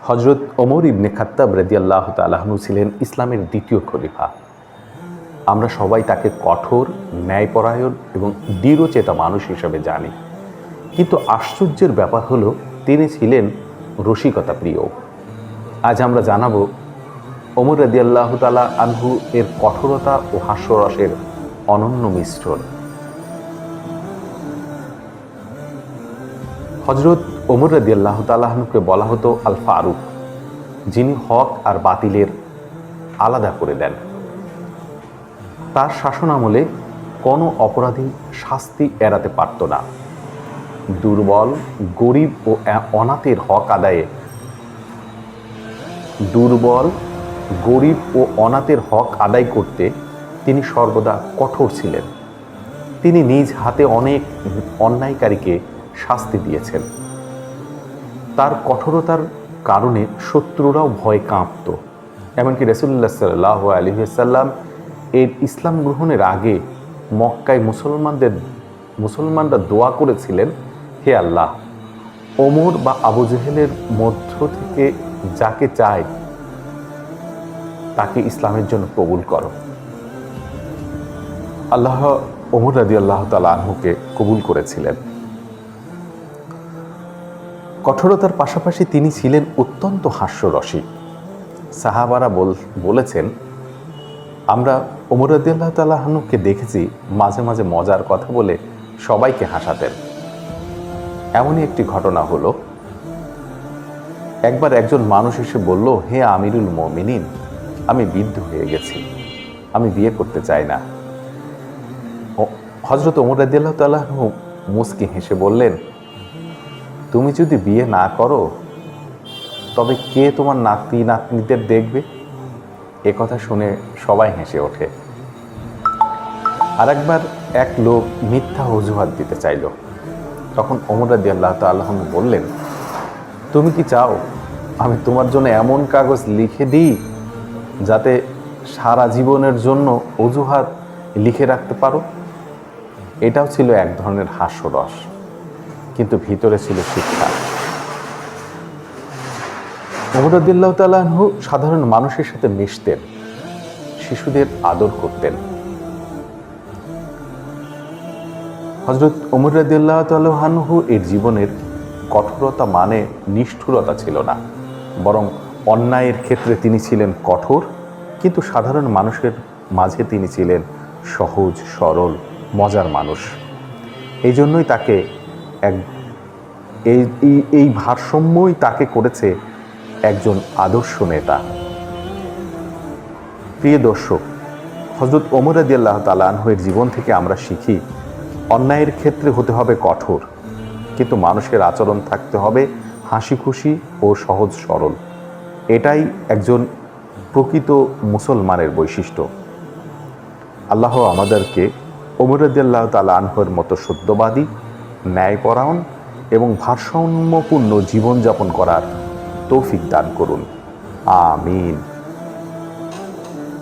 হজরত ওমর ইবনে খাত্তাব রাদিয়াল্লাহু তাআলা আনহু ছিলেন ইসলামের দ্বিতীয় খলিফা। আমরা সবাই তাকে কঠোর, ন্যায়পরায়ণ এবং দৃঢ়চেতা মানুষ হিসেবে জানি, কিন্তু আশ্চর্যের ব্যাপার হলো তিনি ছিলেন রসিকতা প্রিয়। আজ আমরা জানাবো ওমর রাদিয়াল্লাহু তাআলা আনহু এর কঠোরতা ও হাস্যরসের অনন্য মিশ্রণ। হজরত ওমর রাদিয়াল্লাহু তাআলা আনহুকে বলা হতো আল ফারুক, যিনি হক আর বাতিলের আলাদা করে দেন। তার শাসনামলে কোনো অপরাধী শাস্তি এড়াতে পারত না। দুর্বল, গরিব ও অনাথের হক আদায় করতে তিনি সর্বদা কঠোর ছিলেন। তিনি নিজ হাতে অনেক অন্যায়কারীকে শাস্তি দিয়েছেন। তার কঠোরতার কারণে শত্রুরাও ভয় কাঁপত। এমনকি রাসূলুল্লাহ সাল্লাল্লাহু আলাইহি ওয়াসাল্লাম এর ইসলাম গ্রহণের আগে মক্কায় মুসলমানরা দোয়া করেছিলেন, হে আল্লাহ, ওমর বা আবু জেহেলের মধ্য থেকে যাকে চায় তাকে ইসলামের জন্য কবুল করো। আল্লাহ ওমর রাদিয়াল্লাহু তাআলা আনহুকে কবুল করেছিলেন। কঠোরতার পাশাপাশি তিনি ছিলেন অত্যন্ত হাস্যরসী। সাহাবারা বলেছেন, আমরা ওমর রাদিয়াল্লাহু তাআলা আনহুকে দেখেছি মাঝে মাঝে মজার কথা বলে সবাইকে হাসাতেন। এমনই একটি ঘটনা হলো, একবার একজন মানুষ এসে বলল, হে আমিরুল মুমিনিন, আমি বৃদ্ধ হয়ে গেছি, আমি বিয়ে করতে চাই না। হযরত ওমর রাদিয়াল্লাহু তাআলা আনহু মুস্কি হেসে বললেন, তুমি যদি বিয়ে না করো তবে কে তোমার নাতি নাতনিদের দেখবে? এ কথা শুনে সবাই হেসে ওঠে। আরেকবার এক লোক মিথ্যা অজুহাত দিতে চাইল। তখন ওমর রাদিয়াল্লাহু তাআলা আনহু বললেন, তুমি কি চাও আমি তোমার জন্য এমন কাগজ লিখে দিই যাতে সারা জীবনের জন্য অজুহাত লিখে রাখতে পারো? এটাও ছিল এক ধরনের হাস্যরস, কিন্তু ভিতরে ছিল শিক্ষা। ওমর রাদিয়াল্লাহু তাআলা আনহু সাধারণ মানুষের সাথে মিশতেন, শিশুদের আদর করতেন। হযরত ওমর রাদিয়াল্লাহু তাআলা আনহু এর জীবনের কঠোরতা মানে নিষ্ঠুরতা ছিল না, বরং অন্যায়ের ক্ষেত্রে তিনি ছিলেন কঠোর, কিন্তু সাধারণ মানুষের মাঝে তিনি ছিলেন সহজ সরল মজার মানুষ। এই জন্যই তাকে এই ভারসাম্যই তাকে করেছে একজন আদর্শ নেতা। প্রিয় দর্শক, হযরত ওমর রাদিয়াল্লাহু তাআলা আনহুর জীবন থেকে আমরা শিখি, অন্যায়ের ক্ষেত্রে হতে হবে কঠোর, কিন্তু মানুষের আচরণ থাকতে হবে হাসি খুশি ও সহজ সরল। এটাই একজন প্রকৃত মুসলমানের বৈশিষ্ট্য। আল্লাহ আমাদেরকে ওমর রাদিয়াল্লাহু তাআলা আনহুর মতো সত্যবাদী, ন্যায়পরায়ণ এবং ভারসাম্যপূর্ণ জীবনযাপন করার তৌফিক দান করুন। আমিন।